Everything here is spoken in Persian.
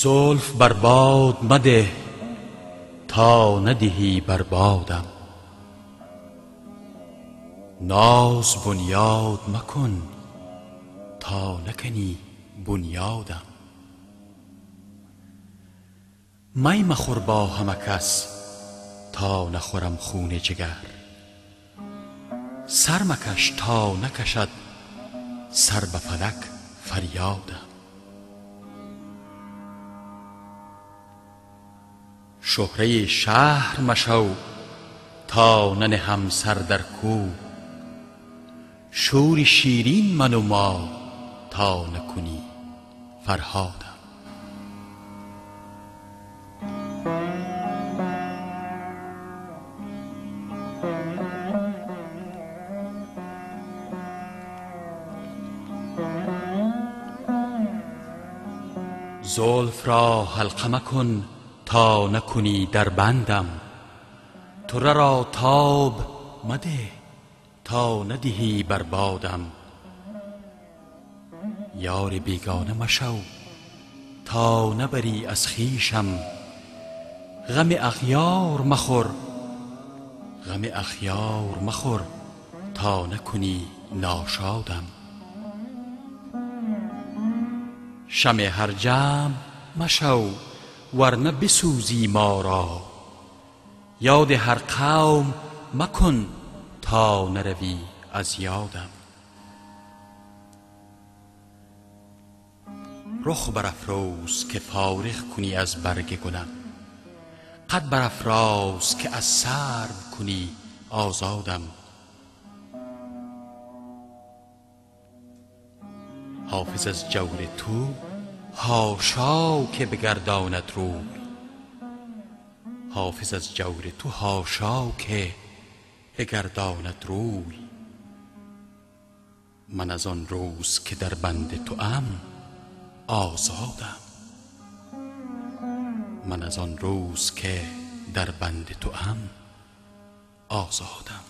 زلف بر باد مده تا ندهی بر بادم، ناز بنیاد مکن تا نکنی بنیادم. می مخور با همه کس تا نخورم خون جگر، سر مکش تا نکشد سر به فلک فریادم. شهره شهر مشو تا ننهم سر در کوه، شور شیرین من و ما تا نکنی فرهادم. زلف را حلقه مکن تا نکنی در بندم، طره را تاب مده تا ندهی بر بادم. یار بیگانه مشو تا نبری از خویشم، غم اغیار مخور غم اغیار مخور تا نکنی ناشادم. شمع هر جمع مشو ورنه بسوزی ما را، یاد هر قوم مکن تا نروی از یادم. رخ برافروز که فارغ کنی از برگ گلم، قد برافراز که از سرو کنی آزادم. حافظ از جور تو حاشا که بگرداند روی، حافظ از جور تو حاشا که بگرداند روی. من از آن روز که در بند توام آزادم، من از آن روز که در بند توام آزادم.